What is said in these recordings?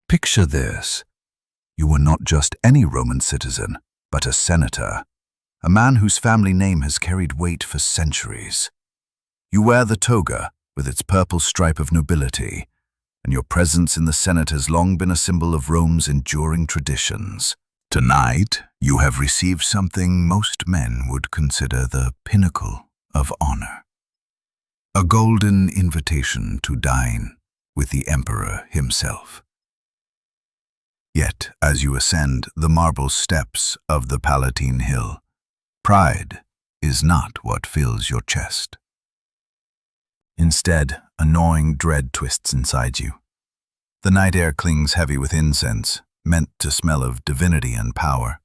Picture this. You were not just any Roman citizen, but a senator, a man whose family name has carried weight for centuries. You wear the toga with its purple stripe of nobility, and your presence in the Senate has long been a symbol of Rome's enduring traditions. Tonight, you have received something most men would consider the pinnacle of honor. A golden invitation to dine with the emperor himself. Yet, as you ascend the marble steps of the Palatine Hill, pride is not what fills your chest. Instead, a gnawing dread twists inside you. The night air clings heavy with incense, meant to smell of divinity and power,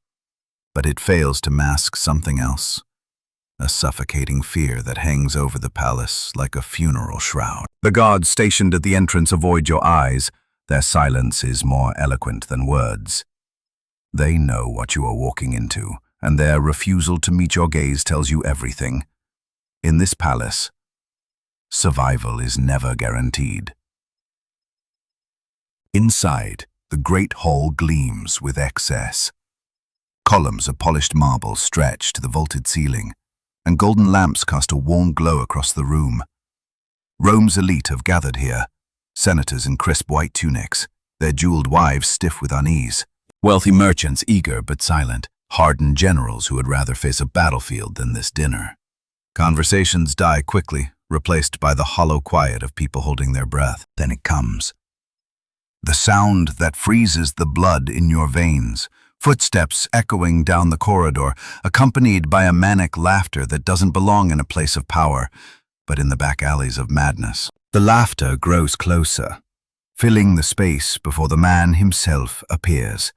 but it fails to mask something else, a suffocating fear that hangs over the palace like a funeral shroud. The guards stationed at the entrance avoid your eyes. Their silence is more eloquent than words. They know what you are walking into, and their refusal to meet your gaze tells you everything. In this palace, survival is never guaranteed. Inside, the great hall gleams with excess. Columns of polished marble stretch to the vaulted ceiling, and golden lamps cast a warm glow across the room. Rome's elite have gathered here, senators in crisp white tunics, their jeweled wives stiff with unease, wealthy merchants eager but silent, hardened generals who would rather face a battlefield than this dinner. Conversations die quickly, replaced by the hollow quiet of people holding their breath. Then it comes. The sound that freezes the blood in your veins, footsteps echoing down the corridor, accompanied by a manic laughter that doesn't belong in a place of power, but in the back alleys of madness. The laughter grows closer, filling the space before the man himself appears.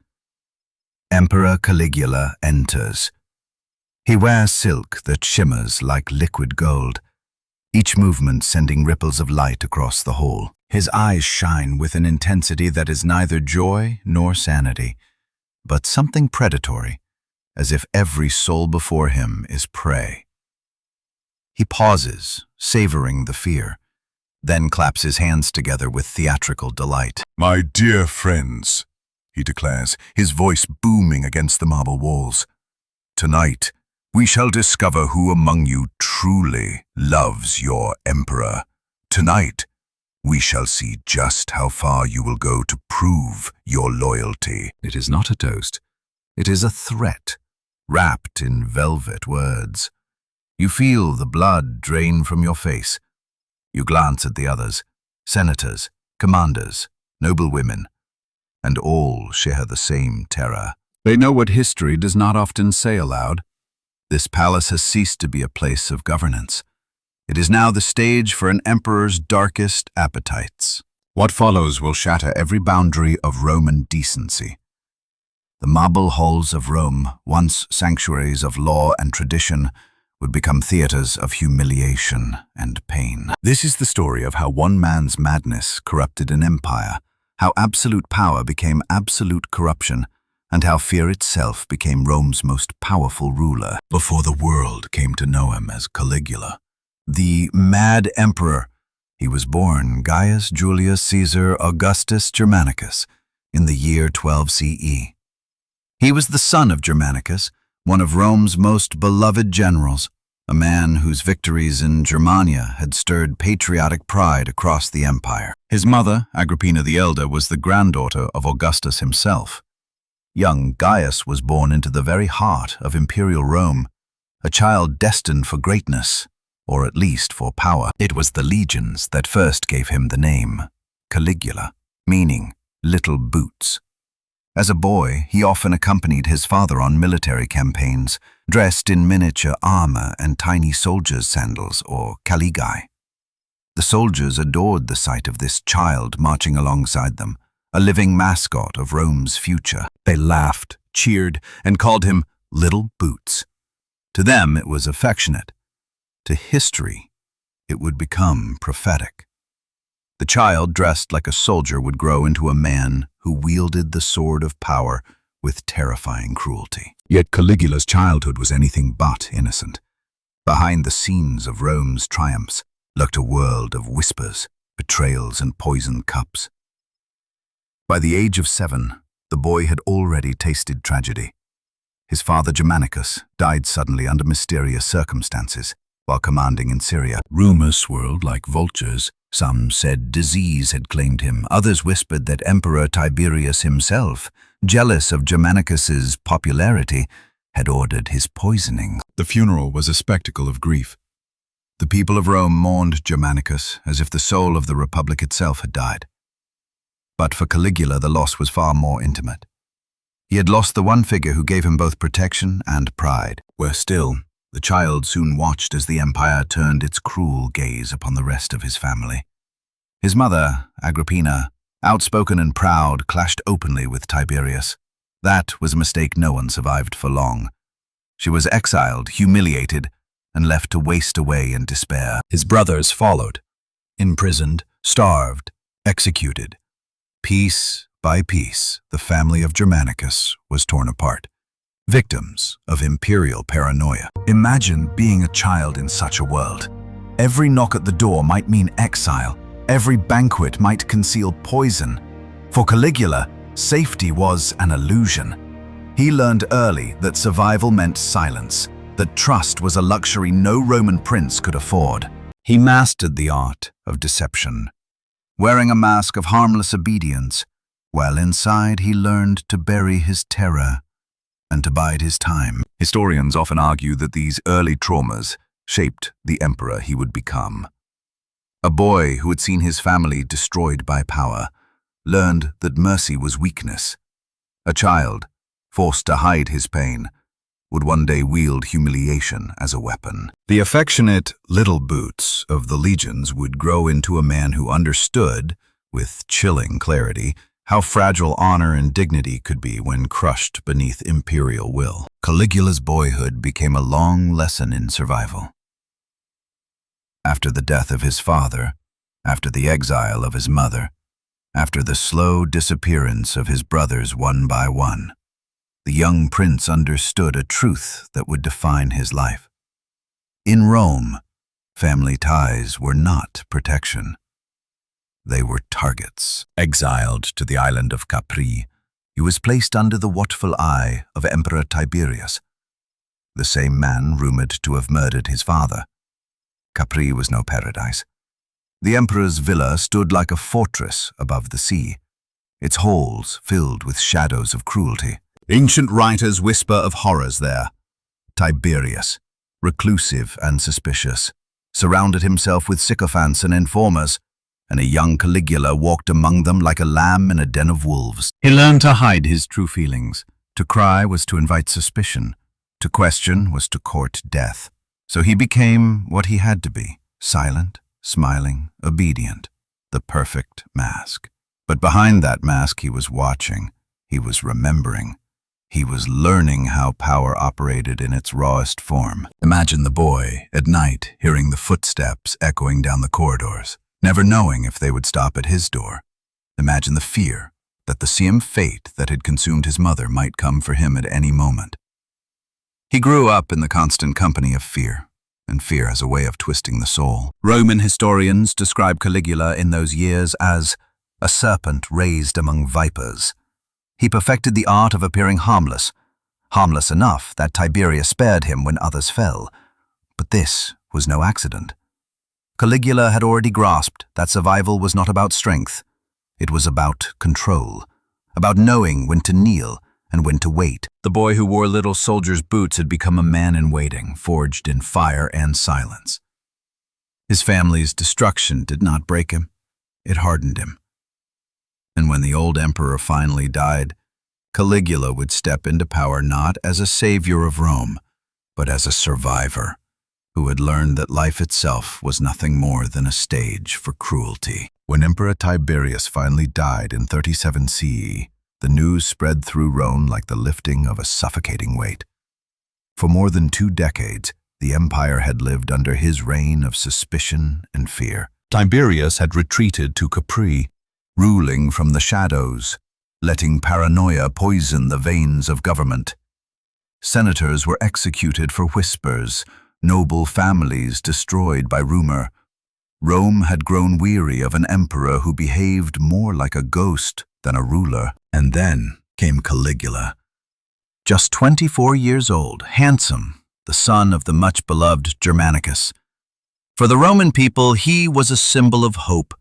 Emperor Caligula enters. He wears silk that shimmers like liquid gold, each movement sending ripples of light across the hall. His eyes shine with an intensity that is neither joy nor sanity, but something predatory, as if every soul before him is prey. He pauses, savoring the fear, then claps his hands together with theatrical delight. "My dear friends," he declares, his voice booming against the marble walls, "tonight we shall discover who among you truly loves your emperor. Tonight we shall see just how far you will go to prove your loyalty." It is not a toast. It is a threat, wrapped in velvet words. You feel the blood drain from your face. You glance at the others, senators, commanders, noble women, and all share the same terror. They know what history does not often say aloud. This palace has ceased to be a place of governance. It is now the stage for an emperor's darkest appetites. What follows will shatter every boundary of Roman decency. The marble halls of Rome, once sanctuaries of law and tradition, would become theaters of humiliation and pain. This is the story of how one man's madness corrupted an empire, how absolute power became absolute corruption, and how fear itself became Rome's most powerful ruler before the world came to know him as Caligula. The mad emperor. He was born Gaius Julius Caesar Augustus Germanicus in the year 12 CE. He was the son of Germanicus, one of Rome's most beloved generals, a man whose victories in Germania had stirred patriotic pride across the empire. His mother, Agrippina the Elder, was the granddaughter of Augustus himself. Young Gaius was born into the very heart of imperial Rome, a child destined for greatness, or at least for power. It was the legions that first gave him the name Caligula, meaning little boots. As a boy, he often accompanied his father on military campaigns, dressed in miniature armor and tiny soldiers' sandals, or caligae. The soldiers adored the sight of this child marching alongside them, a living mascot of Rome's future. They laughed, cheered, and called him Little Boots. To them, it was affectionate. To history, it would become prophetic. The child, dressed like a soldier, would grow into a man who wielded the sword of power with terrifying cruelty. Yet Caligula's childhood was anything but innocent. Behind the scenes of Rome's triumphs lurked a world of whispers, betrayals, and poisoned cups. By the age of 7, the boy had already tasted tragedy. His father Germanicus died suddenly under mysterious circumstances while commanding in Syria. Rumors swirled like vultures. Some said disease had claimed him. Others whispered that Emperor Tiberius himself, jealous of Germanicus's popularity, had ordered his poisoning. The funeral was a spectacle of grief. The people of Rome mourned Germanicus as if the soul of the Republic itself had died. But for Caligula, the loss was far more intimate. He had lost the one figure who gave him both protection and pride. Worse still, the child soon watched as the empire turned its cruel gaze upon the rest of his family. His mother, Agrippina, outspoken and proud, clashed openly with Tiberius. That was a mistake no one survived for long. She was exiled, humiliated, and left to waste away in despair. His brothers followed, imprisoned, starved, executed. Piece by piece, the family of Germanicus was torn apart, victims of imperial paranoia. Imagine being a child in such a world. Every knock at the door might mean exile. Every banquet might conceal poison. For Caligula, safety was an illusion. He learned early that survival meant silence, that trust was a luxury no Roman prince could afford. He mastered the art of deception, wearing a mask of harmless obedience, while inside he learned to bury his terror and to bide his time. Historians often argue that these early traumas shaped the emperor he would become. A boy who had seen his family destroyed by power learned that mercy was weakness. A child, forced to hide his pain, would one day wield humiliation as a weapon. The affectionate little boots of the legions would grow into a man who understood, with chilling clarity, how fragile honor and dignity could be when crushed beneath imperial will. Caligula's boyhood became a long lesson in survival. After the death of his father, after the exile of his mother, after the slow disappearance of his brothers one by one, the young prince understood a truth that would define his life. In Rome, family ties were not protection. They were targets. Exiled to the island of Capri, he was placed under the watchful eye of Emperor Tiberius, the same man rumored to have murdered his father. Capri was no paradise. The emperor's villa stood like a fortress above the sea, its halls filled with shadows of cruelty. Ancient writers whisper of horrors there. Tiberius, reclusive and suspicious, surrounded himself with sycophants and informers, and a young Caligula walked among them like a lamb in a den of wolves. He learned to hide his true feelings. To cry was to invite suspicion. To question was to court death. So he became what he had to be, silent, smiling, obedient, the perfect mask. But behind that mask he was watching, he was remembering. He was learning how power operated in its rawest form. Imagine the boy, at night, hearing the footsteps echoing down the corridors, never knowing if they would stop at his door. Imagine the fear that the same fate that had consumed his mother might come for him at any moment. He grew up in the constant company of fear, and fear has a way of twisting the soul. Roman historians describe Caligula in those years as a serpent raised among vipers. He perfected the art of appearing harmless enough that Tiberius spared him when others fell. But this was no accident. Caligula had already grasped that survival was not about strength. It was about control, about knowing when to kneel and when to wait. The boy who wore little soldier's boots had become a man in waiting, forged in fire and silence. His family's destruction did not break him, it hardened him. And when the old emperor finally died, Caligula would step into power not as a savior of Rome, but as a survivor who had learned that life itself was nothing more than a stage for cruelty. When Emperor Tiberius finally died in 37 CE, the news spread through Rome like the lifting of a suffocating weight. For more than 2 decades, the empire had lived under his reign of suspicion and fear. Tiberius had retreated to Capri, ruling from the shadows, letting paranoia poison the veins of government. Senators were executed for whispers, noble families destroyed by rumor. Rome had grown weary of an emperor who behaved more like a ghost than a ruler. And then came Caligula. Just 24 years old, handsome, the son of the much-beloved Germanicus. For the Roman people, he was a symbol of hope.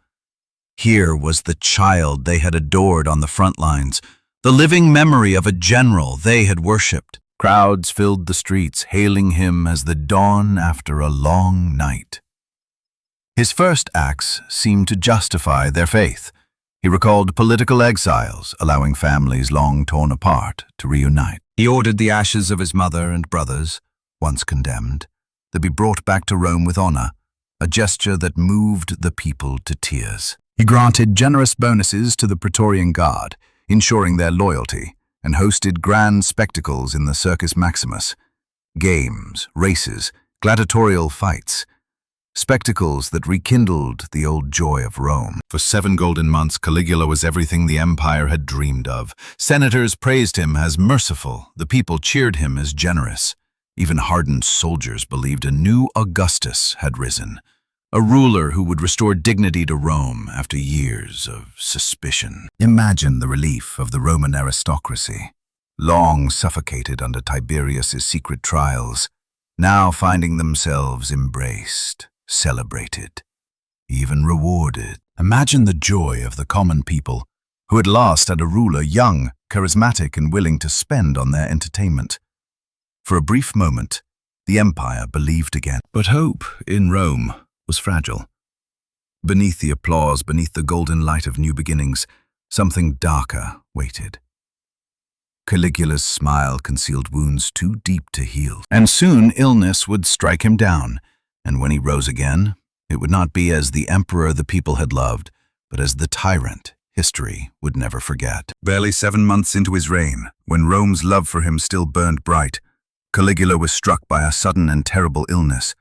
Here was the child they had adored on the front lines, the living memory of a general they had worshipped. Crowds filled the streets, hailing him as the dawn after a long night. His first acts seemed to justify their faith. He recalled political exiles, allowing families long torn apart to reunite. He ordered the ashes of his mother and brothers, once condemned, to be brought back to Rome with honor, a gesture that moved the people to tears. He granted generous bonuses to the Praetorian Guard, ensuring their loyalty, and hosted grand spectacles in the Circus Maximus. Games, races, gladiatorial fights. Spectacles that rekindled the old joy of Rome. For 7 golden months, Caligula was everything the empire had dreamed of. Senators praised him as merciful. The people cheered him as generous. Even hardened soldiers believed a new Augustus had risen, a ruler who would restore dignity to Rome after years of suspicion. Imagine the relief of the Roman aristocracy, long suffocated under Tiberius's secret trials, now finding themselves embraced, celebrated, even rewarded. Imagine the joy of the common people, who at last had a ruler young, charismatic, and willing to spend on their entertainment. For a brief moment, the empire believed again. But hope in Rome was fragile. Beneath the applause, beneath the golden light of new beginnings, something darker waited. Caligula's smile concealed wounds too deep to heal. And soon illness would strike him down, and when he rose again, it would not be as the emperor the people had loved, but as the tyrant history would never forget. Barely 7 months into his reign, when Rome's love for him still burned bright, Caligula was struck by a sudden and terrible illness.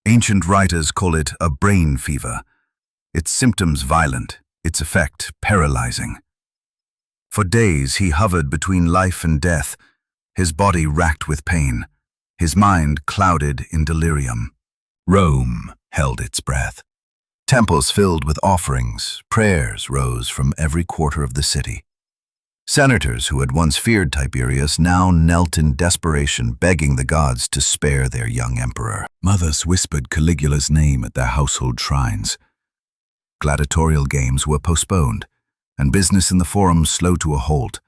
Ancient writers call it a brain fever, its symptoms violent, its effect paralyzing. For days he hovered between life and death, his body racked with pain, his mind clouded in delirium. Rome held its breath. Temples filled with offerings, prayers rose from every quarter of the city. Senators who had once feared Tiberius now knelt in desperation, begging the gods to spare their young emperor. Mothers whispered Caligula's name at their household shrines. Gladiatorial games were postponed, and business in the forum slow to a halt,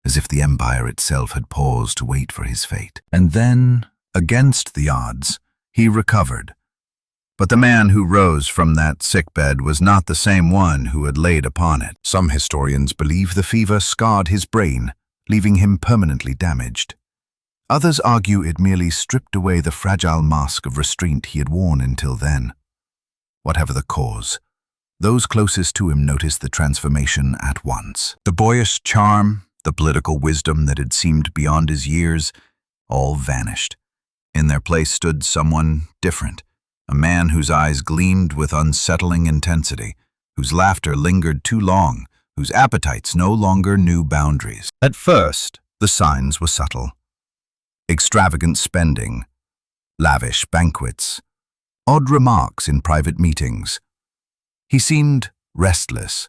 as if the empire itself had paused to wait for his fate. And then, against the odds, he recovered. But the man who rose from that sickbed was not the same one who had laid upon it. Some historians believe the fever scarred his brain, leaving him permanently damaged. Others argue it merely stripped away the fragile mask of restraint he had worn until then. Whatever the cause, those closest to him noticed the transformation at once. The boyish charm, the political wisdom that had seemed beyond his years, all vanished. In their place stood someone different, a man whose eyes gleamed with unsettling intensity, whose laughter lingered too long, whose appetites no longer knew boundaries. At first, the signs were subtle. Extravagant spending, lavish banquets, odd remarks in private meetings. He seemed restless,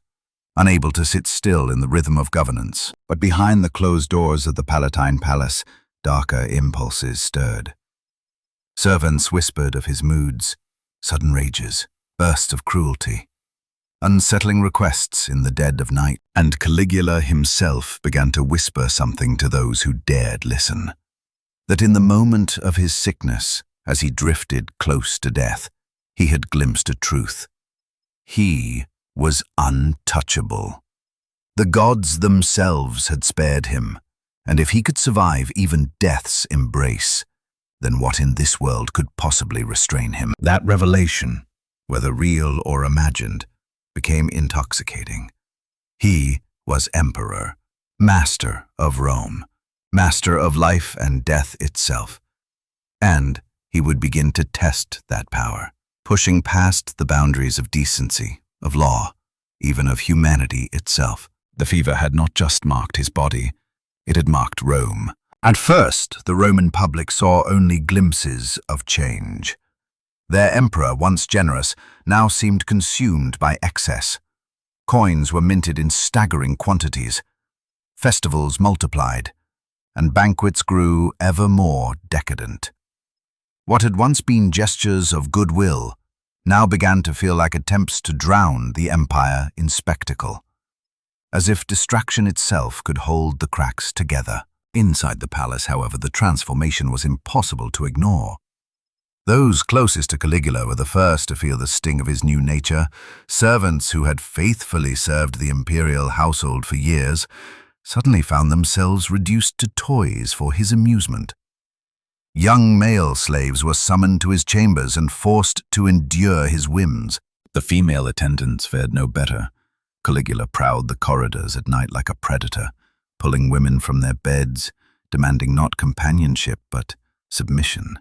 unable to sit still in the rhythm of governance. But behind the closed doors of the Palatine Palace, darker impulses stirred. Servants whispered of his moods, sudden rages, bursts of cruelty, unsettling requests in the dead of night. And Caligula himself began to whisper something to those who dared listen. That in the moment of his sickness, as he drifted close to death, he had glimpsed a truth. He was untouchable. The gods themselves had spared him, and if he could survive even death's embrace, then what in this world could possibly restrain him? That revelation, whether real or imagined, became intoxicating. He was emperor, master of Rome, master of life and death itself. And he would begin to test that power, pushing past the boundaries of decency, of law, even of humanity itself. The fever had not just marked his body, it had marked Rome. At first, the Roman public saw only glimpses of change. Their emperor, once generous, now seemed consumed by excess. Coins were minted in staggering quantities. Festivals multiplied, and banquets grew ever more decadent. What had once been gestures of goodwill now began to feel like attempts to drown the empire in spectacle, as if distraction itself could hold the cracks together. Inside the palace, however, the transformation was impossible to ignore. Those closest to Caligula were the first to feel the sting of his new nature. Servants who had faithfully served the imperial household for years suddenly found themselves reduced to toys for his amusement. Young male slaves were summoned to his chambers and forced to endure his whims. The female attendants fared no better. Caligula prowled the corridors at night like a predator, pulling women from their beds, demanding not companionship but submission.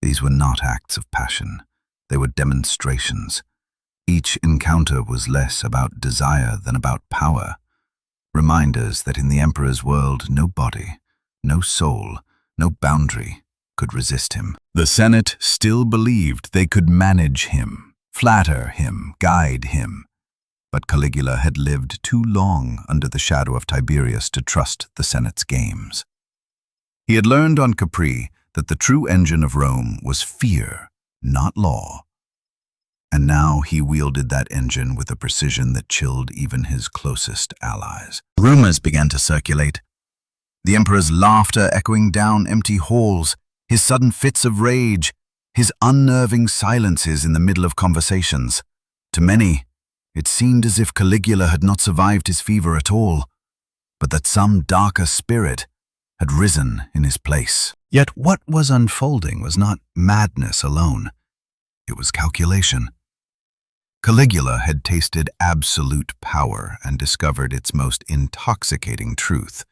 These were not acts of passion. They were demonstrations. Each encounter was less about desire than about power. Reminders that in the emperor's world, no body, no soul, no boundary could resist him. The Senate still believed they could manage him, flatter him, guide him. But Caligula had lived too long under the shadow of Tiberius to trust the Senate's games. He had learned on Capri that the true engine of Rome was fear, not law. And now he wielded that engine with a precision that chilled even his closest allies. Rumors began to circulate. The emperor's laughter echoing down empty halls, his sudden fits of rage, his unnerving silences in the middle of conversations. To many, it seemed as if Caligula had not survived his fever at all, but that some darker spirit had risen in his place. Yet what was unfolding was not madness alone. It was calculation. Caligula had tasted absolute power and discovered its most intoxicating truth,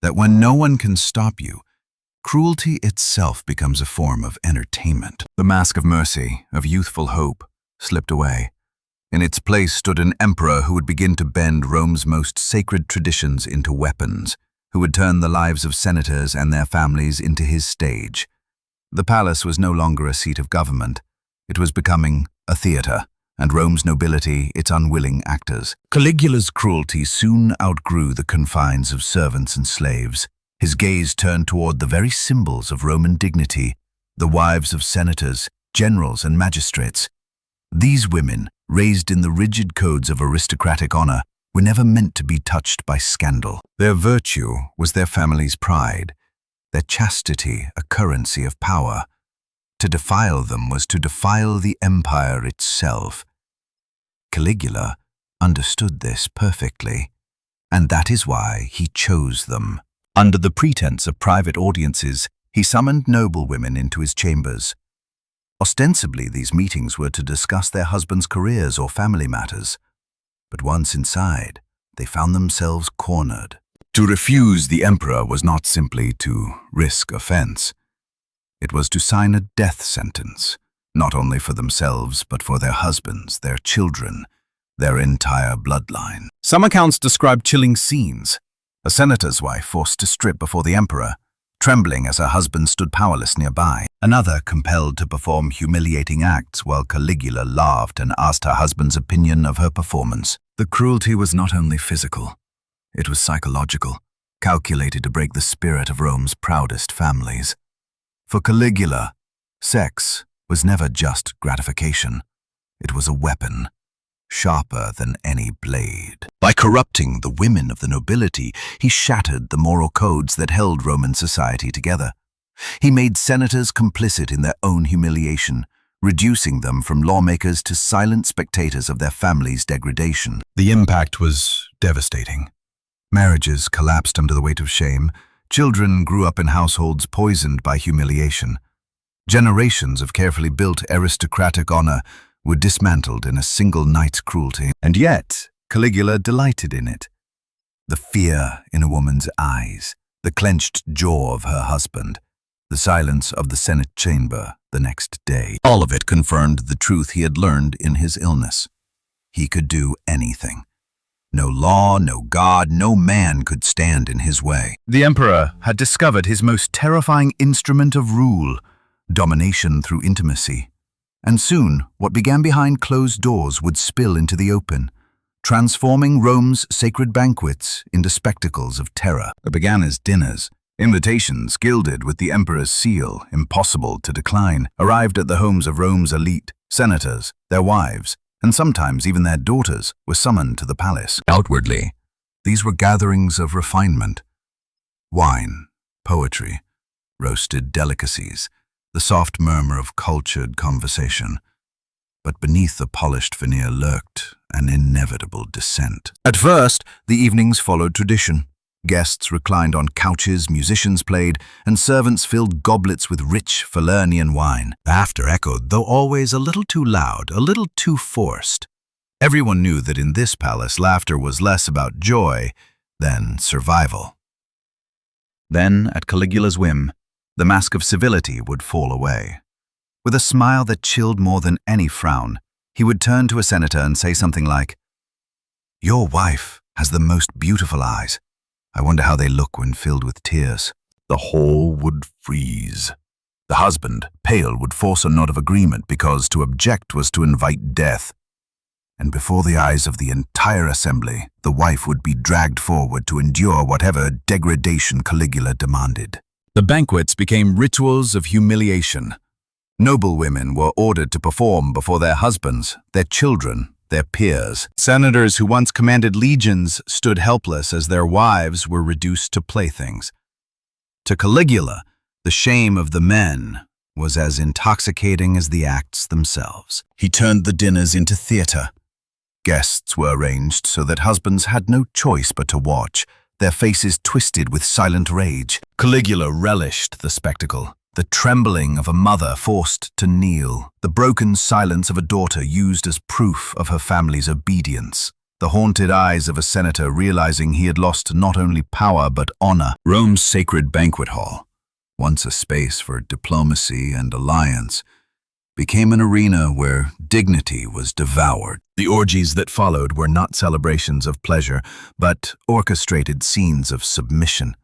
that when no one can stop you, cruelty itself becomes a form of entertainment. The mask of mercy, of youthful hope, slipped away. In its place stood an emperor who would begin to bend Rome's most sacred traditions into weapons, who would turn the lives of senators and their families into his stage. The palace was no longer a seat of government. It was becoming a theater, and Rome's nobility its unwilling actors. Caligula's cruelty soon outgrew the confines of servants and slaves. His gaze turned toward the very symbols of Roman dignity, the wives of senators, generals, and magistrates. These women, raised in the rigid codes of aristocratic honor, were never meant to be touched by scandal. Their virtue was their family's pride, their chastity a currency of power. To defile them was to defile the empire itself. Caligula understood this perfectly, and that is why he chose them. Under the pretense of private audiences, he summoned noblewomen into his chambers. Ostensibly, these meetings were to discuss their husbands' careers or family matters. But once inside, they found themselves cornered. To refuse the emperor was not simply to risk offense. It was to sign a death sentence, not only for themselves, but for their husbands, their children, their entire bloodline. Some accounts describe chilling scenes. A senator's wife forced to strip before the emperor, trembling as her husband stood powerless nearby. Another compelled to perform humiliating acts while Caligula laughed and asked her husband's opinion of her performance. The cruelty was not only physical, it was psychological, calculated to break the spirit of Rome's proudest families. For Caligula, sex was never just gratification. It was a weapon, sharper than any blade. By corrupting the women of the nobility, he shattered the moral codes that held Roman society together. He made senators complicit in their own humiliation, reducing them from lawmakers to silent spectators of their families' degradation. The impact was devastating. Marriages collapsed under the weight of shame. Children grew up in households poisoned by humiliation. Generations of carefully built aristocratic honor were dismantled in a single night's cruelty. And yet, Caligula delighted in it. The fear in a woman's eyes, the clenched jaw of her husband, the silence of the Senate chamber the next day. All of it confirmed the truth he had learned in his illness. He could do anything. No law, no god, no man could stand in his way. The emperor had discovered his most terrifying instrument of rule, domination through intimacy. And soon, what began behind closed doors would spill into the open, transforming Rome's sacred banquets into spectacles of terror. It began as dinners. Invitations, gilded with the emperor's seal, impossible to decline, arrived at the homes of Rome's elite. Senators, their wives, and sometimes even their daughters were summoned to the palace. Outwardly, these were gatherings of refinement. Wine, poetry, roasted delicacies, the soft murmur of cultured conversation. But beneath the polished veneer lurked an inevitable dissent. At first, the evenings followed tradition. Guests reclined on couches, musicians played, and servants filled goblets with rich Falernian wine. Laughter echoed, though always a little too loud, a little too forced. Everyone knew that in this palace, laughter was less about joy than survival. Then, at Caligula's whim, the mask of civility would fall away. With a smile that chilled more than any frown, he would turn to a senator and say something like, "Your wife has the most beautiful eyes. I wonder how they look when filled with tears." The hall would freeze. The husband, pale, would force a nod of agreement because to object was to invite death. And before the eyes of the entire assembly, the wife would be dragged forward to endure whatever degradation Caligula demanded. The banquets became rituals of humiliation. Noble women were ordered to perform before their husbands, their children, their peers. Senators who once commanded legions stood helpless as their wives were reduced to playthings. To Caligula, the shame of the men was as intoxicating as the acts themselves. He turned the dinners into theater. Guests were arranged so that husbands had no choice but to watch, their faces twisted with silent rage. Caligula relished the spectacle. The trembling of a mother forced to kneel, the broken silence of a daughter used as proof of her family's obedience, the haunted eyes of a senator realizing he had lost not only power but honor. Rome's sacred banquet hall, once a space for diplomacy and alliance, became an arena where dignity was devoured. The orgies that followed were not celebrations of pleasure, but orchestrated scenes of submission,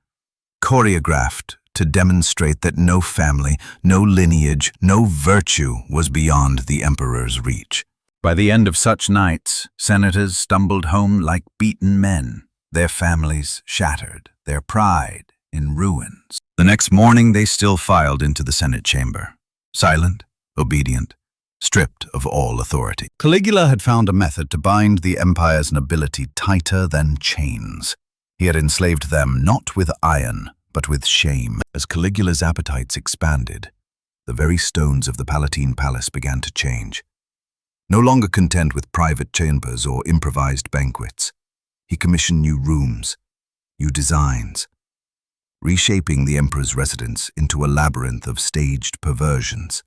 choreographed to demonstrate that no family, no lineage, no virtue was beyond the emperor's reach. By the end of such nights, senators stumbled home like beaten men, their families shattered, their pride in ruins. The next morning they still filed into the Senate chamber, silent, obedient, stripped of all authority. Caligula had found a method to bind the empire's nobility tighter than chains. He had enslaved them not with iron, but with shame. As Caligula's appetites expanded, the very stones of the Palatine palace began to change. No longer content with private chambers or improvised banquets, he commissioned new rooms, new designs, reshaping the emperor's residence into a labyrinth of staged perversions.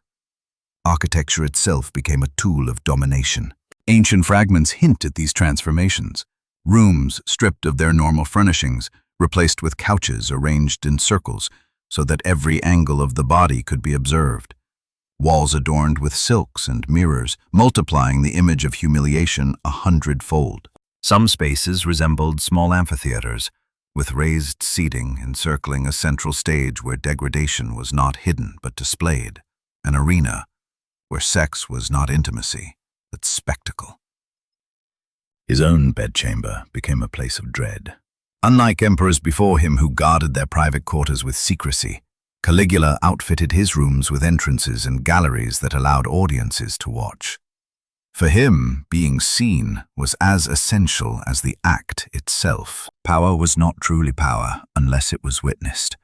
Architecture itself became a tool of domination. Ancient fragments hint at these transformations. Rooms stripped of their normal furnishings, replaced with couches arranged in circles so that every angle of the body could be observed. Walls adorned with silks and mirrors, multiplying the image of humiliation 100-fold. Some spaces resembled small amphitheaters, with raised seating encircling a central stage where degradation was not hidden but displayed, an arena where sex was not intimacy, but spectacle. His own bedchamber became a place of dread. Unlike emperors before him who guarded their private quarters with secrecy, Caligula outfitted his rooms with entrances and galleries that allowed audiences to watch. For him, being seen was as essential as the act itself. Power was not truly power unless it was witnessed,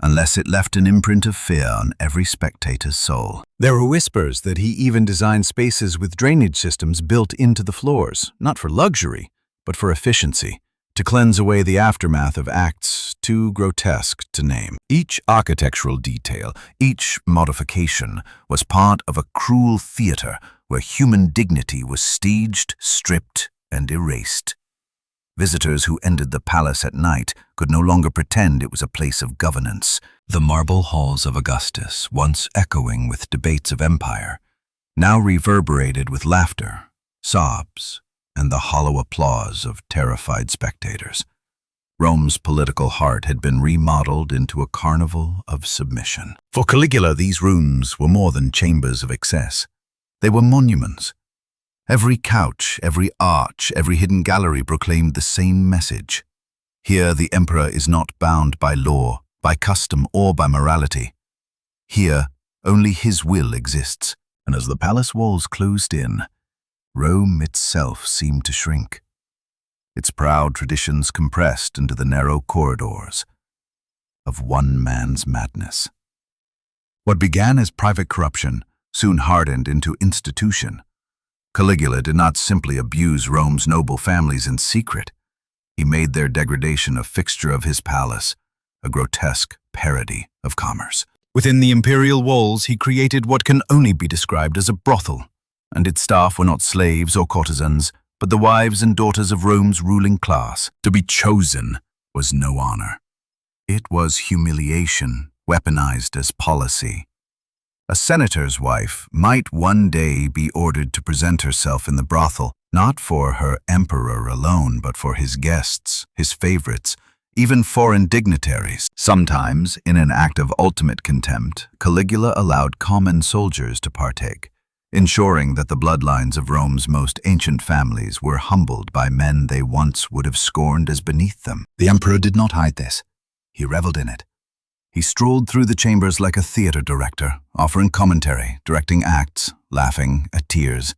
unless it left an imprint of fear on every spectator's soul. There were whispers that he even designed spaces with drainage systems built into the floors, not for luxury, but for efficiency, to cleanse away the aftermath of acts too grotesque to name. Each architectural detail, each modification, was part of a cruel theater where human dignity was staged, stripped, and erased. Visitors who entered the palace at night could no longer pretend it was a place of governance. The marble halls of Augustus, once echoing with debates of empire, now reverberated with laughter, sobs, and the hollow applause of terrified spectators. Rome's political heart had been remodeled into a carnival of submission. For Caligula, these rooms were more than chambers of excess. They were monuments. Every couch, every arch, every hidden gallery proclaimed the same message. Here the emperor is not bound by law, by custom, or by morality. Here only his will exists, and as the palace walls closed in, Rome itself seemed to shrink. Its proud traditions compressed into the narrow corridors of one man's madness. What began as private corruption soon hardened into institution. Caligula did not simply abuse Rome's noble families in secret. He made their degradation a fixture of his palace, a grotesque parody of commerce. Within the imperial walls, he created what can only be described as a brothel, and its staff were not slaves or courtesans, but the wives and daughters of Rome's ruling class. To be chosen was no honor. It was humiliation, weaponized as policy. A senator's wife might one day be ordered to present herself in the brothel, not for her emperor alone, but for his guests, his favorites, even foreign dignitaries. Sometimes, in an act of ultimate contempt, Caligula allowed common soldiers to partake, ensuring that the bloodlines of Rome's most ancient families were humbled by men they once would have scorned as beneath them. The emperor did not hide this. He reveled in it. He strolled through the chambers like a theater director, offering commentary, directing acts, laughing at tears.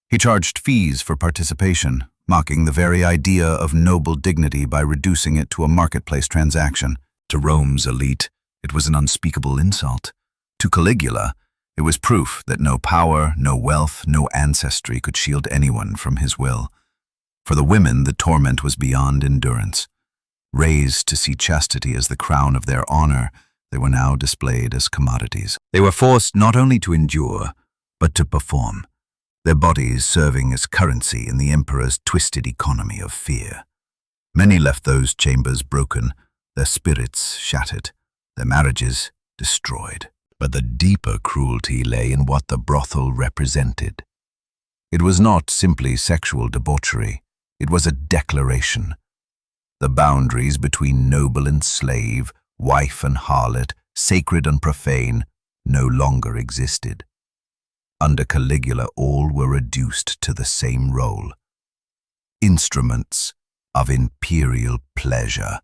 He charged fees for participation, mocking the very idea of noble dignity by reducing it to a marketplace transaction. To Rome's elite, it was an unspeakable insult. To Caligula, it was proof that no power, no wealth, no ancestry could shield anyone from his will. For the women, the torment was beyond endurance. Raised to see chastity as the crown of their honor, they were now displayed as commodities. They were forced not only to endure, but to perform, their bodies serving as currency in the emperor's twisted economy of fear. Many left those chambers broken, their spirits shattered, their marriages destroyed. But the deeper cruelty lay in what the brothel represented. It was not simply sexual debauchery, it was a declaration. The boundaries between noble and slave, wife and harlot, sacred and profane, no longer existed. Under Caligula, all were reduced to the same role: instruments of imperial pleasure,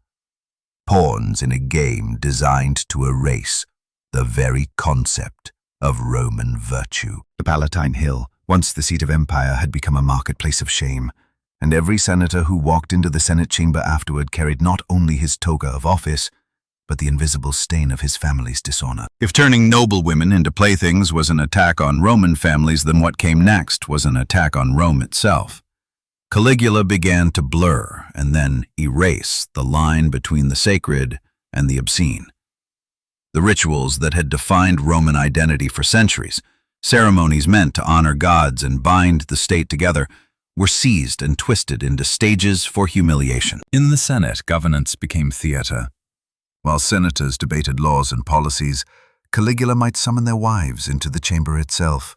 pawns in a game designed to erase the very concept of Roman virtue. The Palatine Hill, once the seat of empire, had become a marketplace of shame, and every senator who walked into the Senate chamber afterward carried not only his toga of office, but the invisible stain of his family's dishonor. If turning noble women into playthings was an attack on Roman families, then what came next was an attack on Rome itself. Caligula began to blur and then erase the line between the sacred and the obscene. The rituals that had defined Roman identity for centuries, ceremonies meant to honor gods and bind the state together, were seized and twisted into stages for humiliation. In the Senate, governance became theater. While senators debated laws and policies, Caligula might summon their wives into the chamber itself.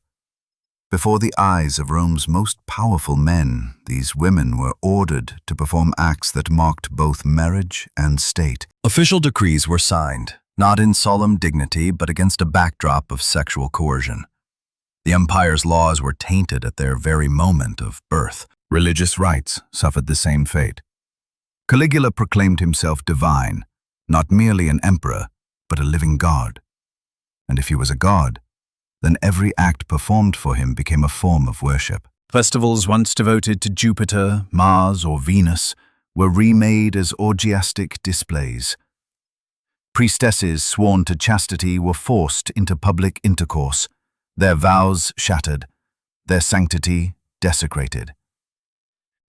Before the eyes of Rome's most powerful men, these women were ordered to perform acts that mocked both marriage and state. Official decrees were signed, not in solemn dignity, but against a backdrop of sexual coercion. The empire's laws were tainted at their very moment of birth. Religious rites suffered the same fate. Caligula proclaimed himself divine, not merely an emperor, but a living god. And if he was a god, then every act performed for him became a form of worship. Festivals once devoted to Jupiter, Mars, or Venus were remade as orgiastic displays. Priestesses sworn to chastity were forced into public intercourse, their vows shattered, their sanctity desecrated.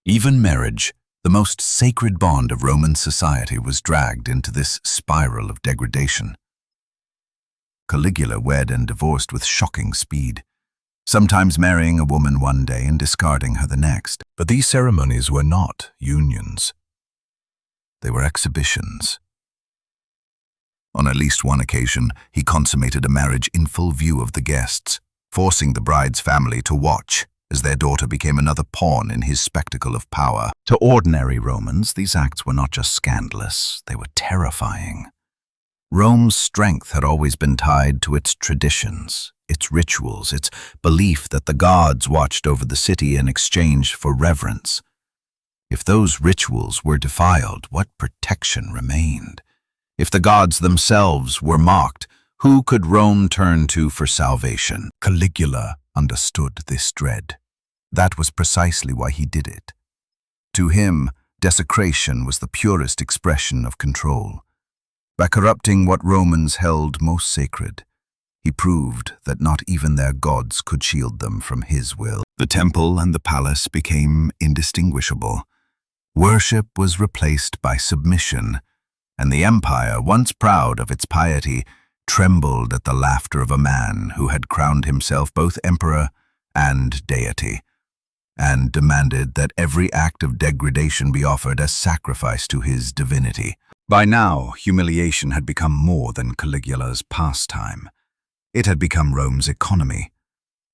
Even marriage, the most sacred bond of Roman society, was dragged into this spiral of degradation. Caligula wed and divorced with shocking speed, sometimes marrying a woman one day and discarding her the next. But these ceremonies were not unions. They were exhibitions. On at least one occasion, he consummated a marriage in full view of the guests, forcing the bride's family to watch as their daughter became another pawn in his spectacle of power. To ordinary Romans, these acts were not just scandalous, they were terrifying. Rome's strength had always been tied to its traditions, its rituals, its belief that the gods watched over the city in exchange for reverence. If those rituals were defiled, what protection remained? If the gods themselves were mocked, who could Rome turn to for salvation? Caligula understood this dread. That was precisely why he did it. To him, desecration was the purest expression of control. By corrupting what Romans held most sacred, he proved that not even their gods could shield them from his will. The temple and the palace became indistinguishable. Worship was replaced by submission, and the empire, once proud of its piety, trembled at the laughter of a man who had crowned himself both emperor and deity, and demanded that every act of degradation be offered as sacrifice to his divinity. By now, humiliation had become more than Caligula's pastime. It had become Rome's economy.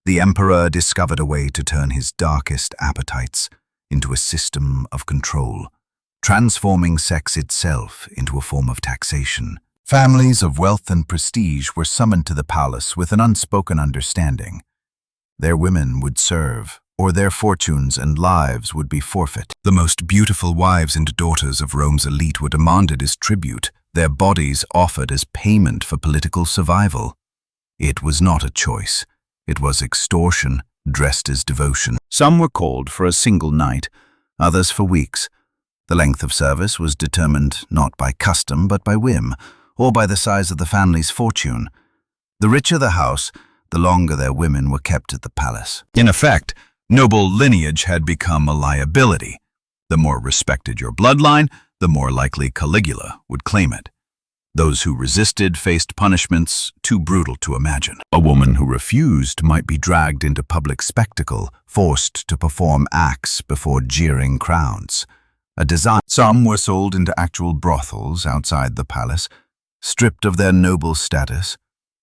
The emperor discovered a way to turn his darkest appetites into a system of control, transforming sex itself into a form of taxation. Families of wealth and prestige were summoned to the palace with an unspoken understanding. Their women would serve, or their fortunes and lives would be forfeit. The most beautiful wives and daughters of Rome's elite were demanded as tribute, their bodies offered as payment for political survival. It was not a choice. It was extortion, dressed as devotion. Some were called for a single night, others for weeks. The length of service was determined not by custom but by whim, or by the size of the family's fortune. The richer the house, the longer their women were kept at the palace. In effect, noble lineage had become a liability. The more respected your bloodline, the more likely Caligula would claim it. Those who resisted faced punishments too brutal to imagine. A woman who refused might be dragged into public spectacle, forced to perform acts before jeering crowds. Some were sold into actual brothels outside the palace, stripped of their noble status,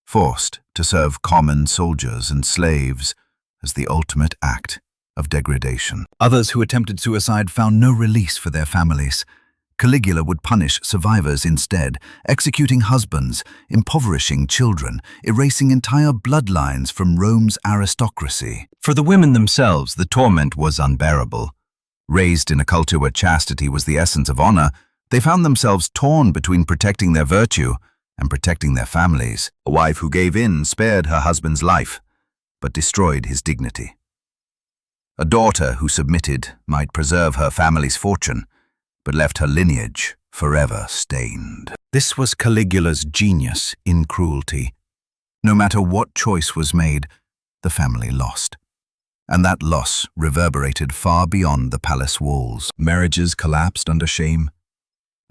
forced to serve common soldiers and slaves as the ultimate act of degradation. Others who attempted suicide found no release for their families. Caligula would punish survivors instead, executing husbands, impoverishing children, erasing entire bloodlines from Rome's aristocracy. For the women themselves, the torment was unbearable. Raised in a culture where chastity was the essence of honor, they found themselves torn between protecting their virtue and protecting their families. A wife who gave in spared her husband's life, but destroyed his dignity. A daughter who submitted might preserve her family's fortune, but left her lineage forever stained. This was Caligula's genius in cruelty. No matter what choice was made, the family lost. And that loss reverberated far beyond the palace walls. Marriages collapsed under shame.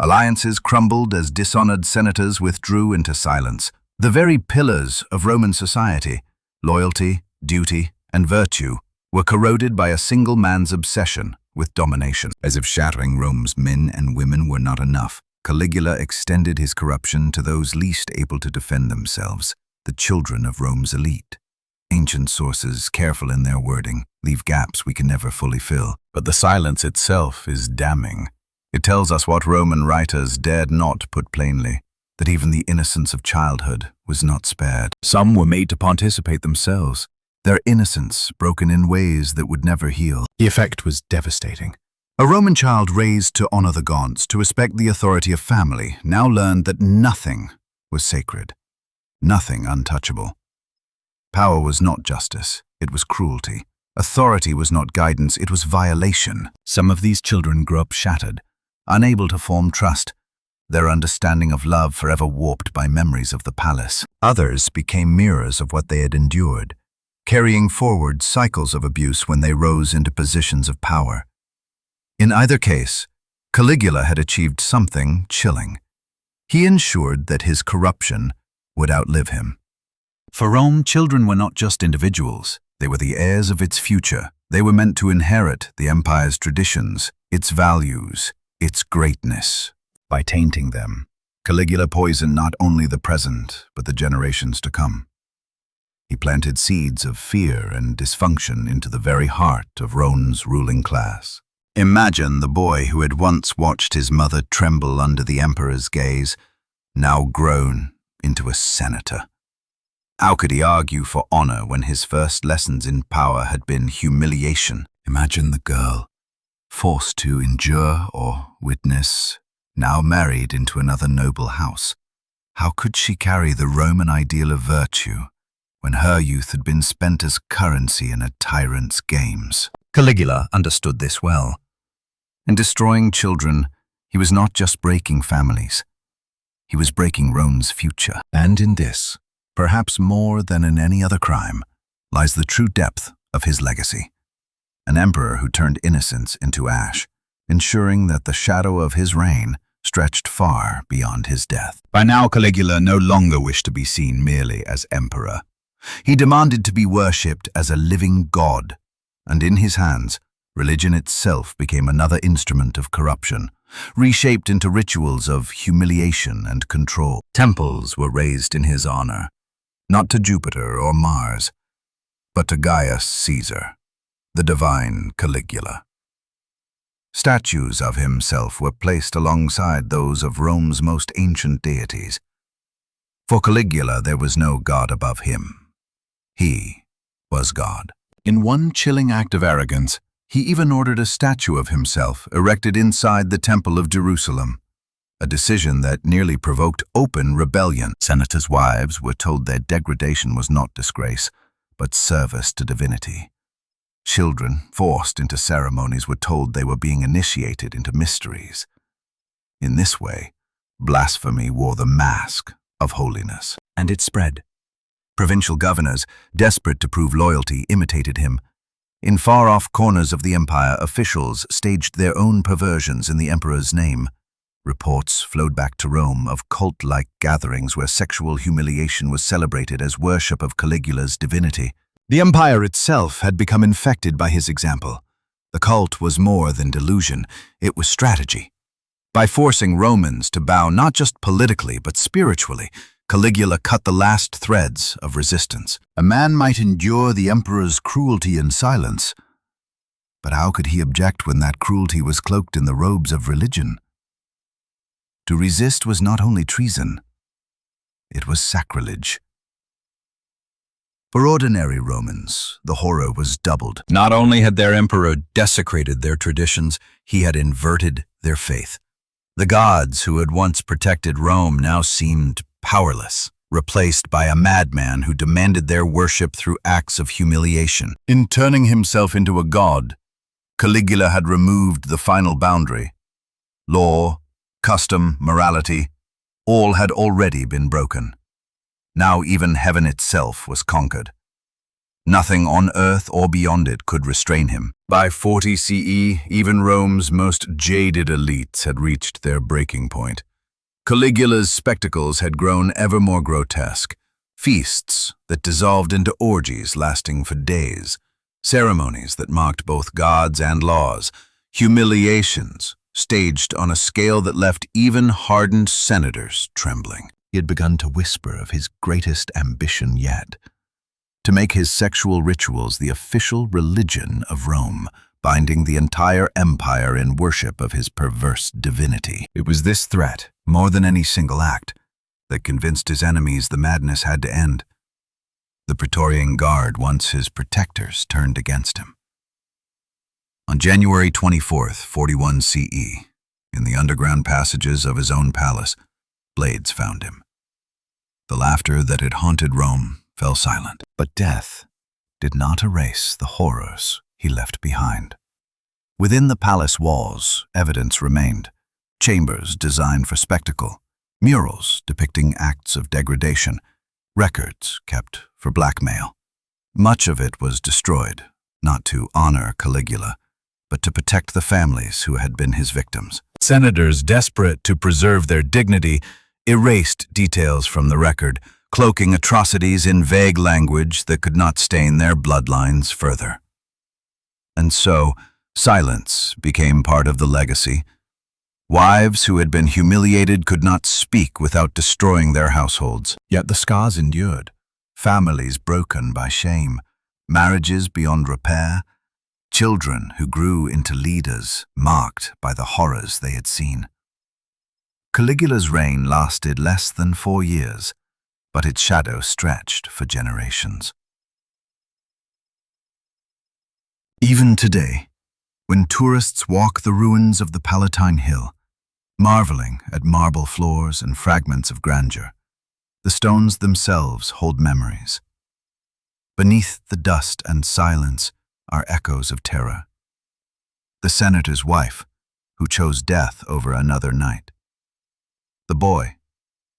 Alliances crumbled as dishonored senators withdrew into silence. The very pillars of Roman society, loyalty, duty, and virtue, were corroded by a single man's obsession with domination. As if shattering Rome's men and women were not enough, Caligula extended his corruption to those least able to defend themselves, the children of Rome's elite. Ancient sources, careful in their wording, leave gaps we can never fully fill. But the silence itself is damning. It tells us what Roman writers dared not put plainly, that even the innocence of childhood was not spared. Some were made to participate themselves, their innocence broken in ways that would never heal. The effect was devastating. A Roman child raised to honor the gods, to respect the authority of family, now learned that nothing was sacred, nothing untouchable. Power was not justice, it was cruelty. Authority was not guidance, it was violation. Some of these children grew up shattered, unable to form trust, their understanding of love forever warped by memories of the palace. Others became mirrors of what they had endured, carrying forward cycles of abuse when they rose into positions of power. In either case, Caligula had achieved something chilling. He ensured that his corruption would outlive him. For Rome, children were not just individuals. They were the heirs of its future. They were meant to inherit the empire's traditions, its values, its greatness. By tainting them, Caligula poisoned not only the present, but the generations to come. He planted seeds of fear and dysfunction into the very heart of Rome's ruling class. Imagine the boy who had once watched his mother tremble under the emperor's gaze, now grown into a senator. How could he argue for honor when his first lessons in power had been humiliation? Imagine the girl, forced to endure or witness, now married into another noble house. How could she carry the Roman ideal of virtue when her youth had been spent as currency in a tyrant's games? Caligula understood this well. In destroying children, he was not just breaking families. He was breaking Rome's future. And in this, perhaps more than in any other crime, lies the true depth of his legacy. An emperor who turned innocence into ash, ensuring that the shadow of his reign stretched far beyond his death. By now, Caligula no longer wished to be seen merely as emperor. He demanded to be worshipped as a living god, and in his hands, religion itself became another instrument of corruption, reshaped into rituals of humiliation and control. Temples were raised in his honor, not to Jupiter or Mars, but to Gaius Caesar, the divine Caligula. Statues of himself were placed alongside those of Rome's most ancient deities. For Caligula, there was no god above him. He was God. In one chilling act of arrogance, he even ordered a statue of himself erected inside the Temple of Jerusalem, a decision that nearly provoked open rebellion. Senators' wives were told their degradation was not disgrace, but service to divinity. Children, forced into ceremonies, were told they were being initiated into mysteries. In this way, blasphemy wore the mask of holiness. And it spread. Provincial governors, desperate to prove loyalty, imitated him. In far-off corners of the empire, officials staged their own perversions in the emperor's name. Reports flowed back to Rome of cult-like gatherings where sexual humiliation was celebrated as worship of Caligula's divinity. The empire itself had become infected by his example. The cult was more than delusion, it was strategy. By forcing Romans to bow not just politically but spiritually, Caligula cut the last threads of resistance. A man might endure the emperor's cruelty in silence, but how could he object when that cruelty was cloaked in the robes of religion? To resist was not only treason, it was sacrilege. For ordinary Romans, the horror was doubled. Not only had their emperor desecrated their traditions, he had inverted their faith. The gods who had once protected Rome now seemed powerless, replaced by a madman who demanded their worship through acts of humiliation. In turning himself into a god, Caligula had removed the final boundary. Law, custom, morality, all had already been broken. Now even heaven itself was conquered. Nothing on earth or beyond it could restrain him. By 40 CE, even Rome's most jaded elites had reached their breaking point. Caligula's spectacles had grown ever more grotesque. Feasts that dissolved into orgies lasting for days. Ceremonies that mocked both gods and laws. Humiliations staged on a scale that left even hardened senators trembling. He had begun to whisper of his greatest ambition yet, to make his sexual rituals the official religion of Rome, binding the entire empire in worship of his perverse divinity. It was this threat, more than any single act, that convinced his enemies the madness had to end. The Praetorian Guard, once his protectors, turned against him. On January 24th, 41 CE, in the underground passages of his own palace, blades found him. The laughter that had haunted Rome fell silent, but death did not erase the horrors he left behind. Within the palace walls, evidence remained. Chambers designed for spectacle, murals depicting acts of degradation, records kept for blackmail. Much of it was destroyed, not to honor Caligula, but to protect the families who had been his victims. Senators, desperate to preserve their dignity, erased details from the record, cloaking atrocities in vague language that could not stain their bloodlines further. And so, silence became part of the legacy. Wives who had been humiliated could not speak without destroying their households. Yet the scars endured. families broken by shame, marriages beyond repair, children who grew into leaders marked by the horrors they had seen. Caligula's reign lasted less than 4 years, but its shadow stretched for generations. Even today, when tourists walk the ruins of the Palatine Hill, marveling at marble floors and fragments of grandeur, the stones themselves hold memories. Beneath the dust and silence are echoes of terror. The senator's wife, who chose death over another night. The boy,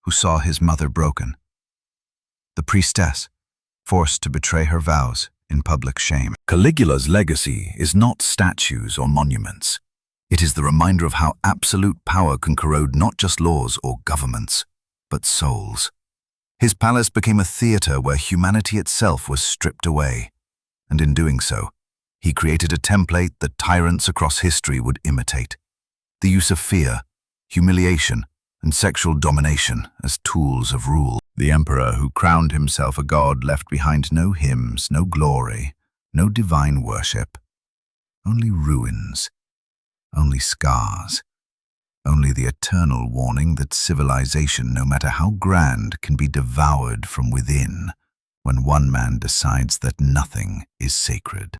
who saw his mother broken. The priestess, forced to betray her vows in public shame. Caligula's legacy is not statues or monuments. It is the reminder of how absolute power can corrode not just laws or governments, but souls. His palace became a theater where humanity itself was stripped away, and in doing so, he created a template that tyrants across history would imitate. The use of fear, humiliation, and sexual domination as tools of rule. The emperor who crowned himself a god left behind no hymns, no glory, no divine worship. Only ruins, only scars, only the eternal warning that civilization, no matter how grand, can be devoured from within when one man decides that nothing is sacred.